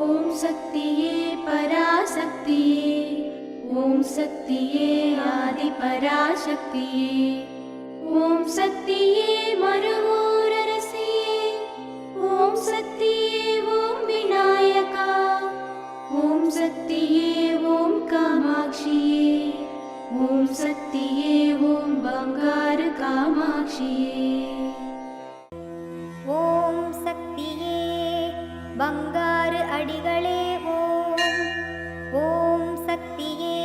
ஓம் சக்தியே பராசக்தியே, ஓம் சக்தியே ஆதி பராசக்தியே, ஓம் சக்தியே மறுவூரரசியே, ஓம் சக்தியே ஓம் விநாயகா, ஓம் சக்தியே ஓம் காமாட்சியே, ஓம் சக்தியே ஓம் பங்காரு காமாட்சியே. ஓம் சக்தியே பங்காரு அடிகளே ஓம். ஓம் சக்தியே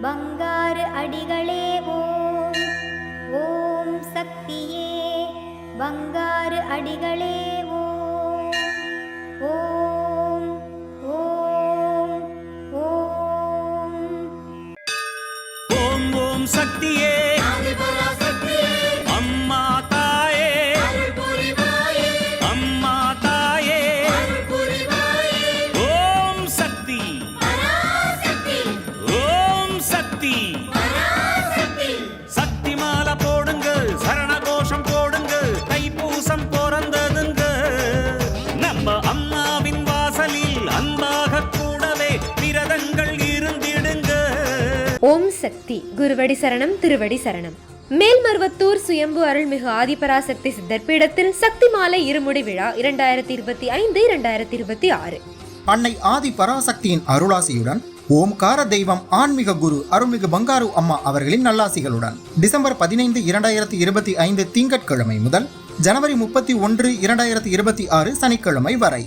பங்காரு அடிகளே ஓம். ஓம் சக்தியே பங்காரு அடிகளே ஓம். ஓம் ஓம் ஓம். ஓம் ஓம் சக்தியே அம்மா தாயே, அம்மா தாயே, ஓம் சக்தி, ஓம் சக்தி, சக்தி மாலை போடுங்க, சரண கோஷம் போடுங்க, தைப்பூசம் பிறந்ததுங்க, நம்ம அம்மாவின் வாசலில் அன்பாக கூடவே விரதங்கள் இருந்திடுங்க. ஓம் சக்தி. குருவடி சரணம், திருவடி சரணம். மேல்மருவத்தூர் சுயம்பு அருள்மிகு ஆதிபராசக்தி சித்தர் பீடத்தில் சக்தி மாலை இருமுடி விழா 2025-2026. அன்னை ஆதி பராசக்தியின் அருளாசியுடன் ஓம்கார தெய்வம் ஆன்மீக குரு அருள்மிகு பங்காரு அம்மா அவர்களின் நல்லாசிகளுடன் டிசம்பர் 15, 2025 திங்கட்கிழமை முதல் ஜனவரி 31, 2026 சனிக்கிழமை வரை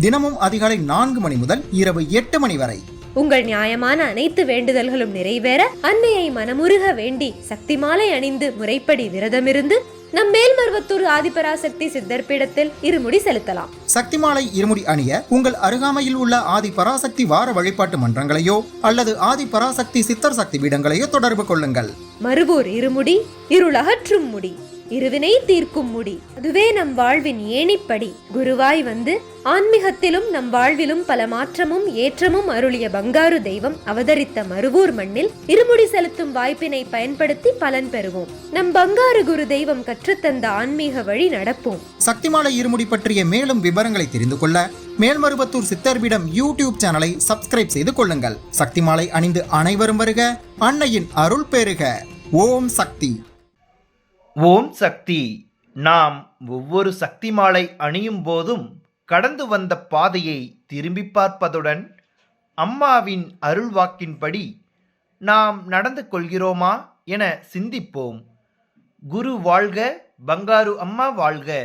தினமும் அதிகாலை 4 மணி முதல் இரவு 8 மணி வரை உங்கள் நியாயமான அனைத்து வேண்டுதல்களும் நிறைவேற அன்னையை மனமுருக வேண்டி சக்தி மாலை அணிந்து முறைப்படி விரதமிருந்து நம் மேல்மருவத்தூர் ஆதிபராசக்தி சித்தர் பீடத்தில் இருமுடி செலுத்தலாம். சக்தி மாலை இருமுடி அணிய உங்கள் அருகாமையில் உள்ள ஆதி பராசக்தி வார வழிபாட்டு மன்றங்களையோ அல்லது ஆதி பராசக்தி சித்தர் சக்தி பீடங்களையோ தொடர்பு கொள்ளுங்கள். மறுவூர் இருமுடி இருளகற்றும் முடி, இருவினை தீர்க்கும் முடி, அதுவே நம் வாழ்வின் ஏணிப்படி. குருவாய் வந்து ஆன்மீகத்திலும் நம் வாழ்விலும் பல மாற்றமும் ஏற்றமும் அருளிய பங்காரு தெய்வம் அவதரித்த மறுவூர் மண்ணில் இருமுடி செலுத்தும் வாய்ப்பினை பயன்படுத்தி பலன் பெறுவோம். நம் பங்காரு குரு தெய்வம் கற்றுத்தந்த ஆன்மீக வழி நடப்போம். சக்திமாலை இருமுடி பற்றிய மேலும் விவரங்களை தெரிந்து கொள்ள மேல்மருவத்தூர் சித்தர்பீடம் யூடியூப் சேனலை சப்ஸ்கிரைப் செய்து கொள்ளுங்கள். சக்திமாலை அணிந்து அனைவரும் வருக, அன்னையின் அருள் பெறுக. ஓம் சக்தி. ஓம் சக்தி. நாம் ஒவ்வொரு சக்தி மாலை அணியும் போதும் கடந்து வந்த பாதையை திரும்பி பார்ப்பதுடன் அம்மாவின் அருள்வாக்கின்படி நாம் நடந்து கொள்கிறோமா என சிந்திப்போம். குரு வாழ்க, பங்காரு அம்மா வாழ்க.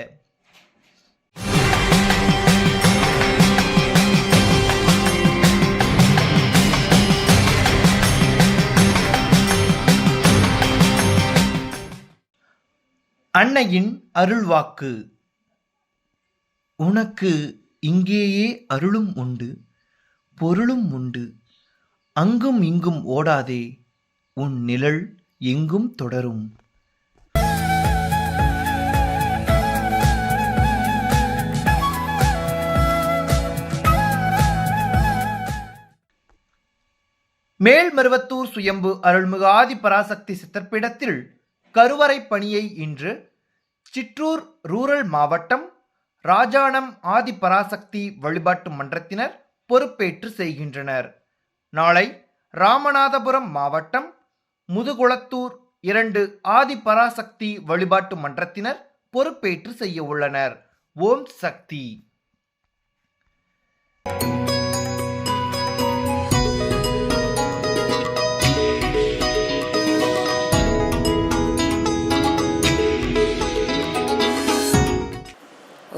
அன்னையின் அருள்வாக்கு. உனக்கு இங்கேயே அருளும் உண்டு, பொருளும் உண்டு, அங்கும் இங்கும் ஓடாதே, உன் நிழல் எங்கும் தொடரும். மேல்மருவத்தூர் சுயம்பு அருள்மிகு ஆதி பராசக்தி சித்தர்பீடத்தில் கருவறை பணியை இன்று சிற்றூர் ரூரல் மாவட்டம் ராஜானம் ஆதி பராசக்தி வழிபாட்டு மன்றத்தினர் பொறுப்பேற்று செய்கின்றனர். நாளை ராமநாதபுரம் மாவட்டம் முதுகுளத்தூர் 2 ஆதி பராசக்தி வழிபாட்டு மன்றத்தினர் பொறுப்பேற்று செய்ய உள்ளனர். ஓம் சக்தி.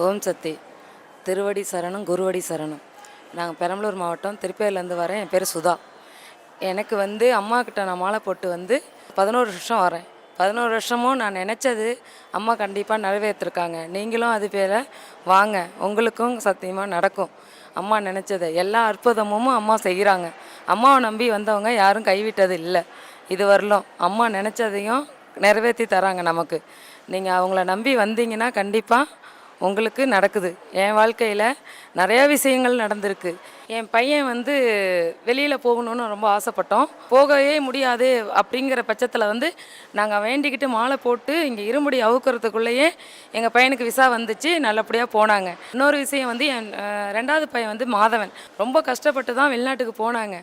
ஓம் சக்தி. திருவடி சரணம், குருவடி சரணம். நாங்கள் பெரம்பலூர் மாவட்டம் திருப்பேர்லேருந்து வரேன். என் பேர் சுதா. எனக்கு அம்மா கிட்ட நான் மாலை போட்டு 11 வருஷம் வரேன். 11 வருஷமும் நான் நினச்சது அம்மா கண்டிப்பாக நிறைவேற்றிருக்காங்க. நீங்களும் அது பேர வாங்க, உங்களுக்கும் சத்தியமாக நடக்கும். அம்மா நினச்சது எல்லா அற்புதமும் அம்மா செய்கிறாங்க. அம்மாவை நம்பி வந்தவங்க யாரும் கைவிட்டது இல்லை. இது வரலும் அம்மா நினச்சதையும் நிறைவேற்றி தராங்க நமக்கு. நீங்கள் அவங்கள நம்பி வந்தீங்கன்னா கண்டிப்பாக உங்களுக்கு நடக்குது. என் வாழ்க்கையில் நிறையா விஷயங்கள் நடந்திருக்கு. என் பையன் வந்து வெளியில் போகணுன்னு ரொம்ப ஆசைப்பட்டோம். போகவே முடியாது அப்படிங்கிற பட்சத்தில் வந்து நாங்கள் வேண்டிக்கிட்டு மாலை போட்டு இங்கே இருமுடி அவுக்கிறதுக்குள்ளேயே எங்கள் பையனுக்கு விசா வந்துச்சு, நல்லபடியாக போனாங்க. இன்னொரு விஷயம் வந்து என் 2வது பையன் வந்து மாதவன் ரொம்ப கஷ்டப்பட்டு தான் வெளிநாட்டுக்கு போனாங்க.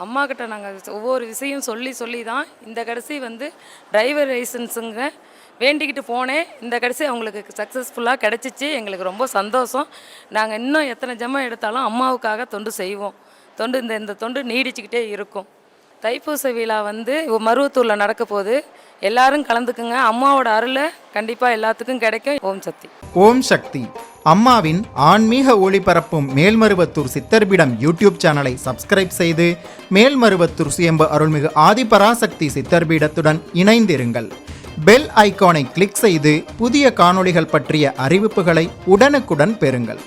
அம்மா கிட்ட நாங்கள் ஒவ்வொரு விஷயம் சொல்லி தான் இந்த கடைசி வந்து டிரைவர் லைசன்ஸுங்க வேண்டிக்கிட்டு போனேன். இந்த கடைசி அவங்களுக்கு சக்ஸஸ்ஃபுல்லாக கிடச்சிச்சு. எங்களுக்கு ரொம்ப சந்தோஷம். நாங்கள் இன்னும் எத்தனை ஜென்மம் எடுத்தாலும் அம்மாவுக்காக தொண்டு செய்வோம். இந்த தொண்டு நீடிச்சுக்கிட்டே இருக்கும். தைப்பூச விழா வந்து மருவத்தூரில் நடக்க போகுது. எல்லாரும் கலந்துக்குங்க. அம்மாவோட அருளை கண்டிப்பாக எல்லாத்துக்கும் கிடைக்கும். ஓம் சக்தி. ஓம் சக்தி. அம்மாவின் ஆன்மீக ஒளிபரப்பும் மேல்மருவத்தூர் சித்தர்பீடம் யூடியூப் சேனலை சப்ஸ்கிரைப் செய்து மேல்மருவத்தூர் சுயம்பு அருள்மிகு ஆதிபராசக்தி சித்தர்பீடத்துடன் இணைந்திருங்கள். பெல் ஐகானை கிளிக் செய்து புதிய காணொளிகள் பற்றிய அறிவிப்புகளை உடனுக்குடன் பெறுங்கள்.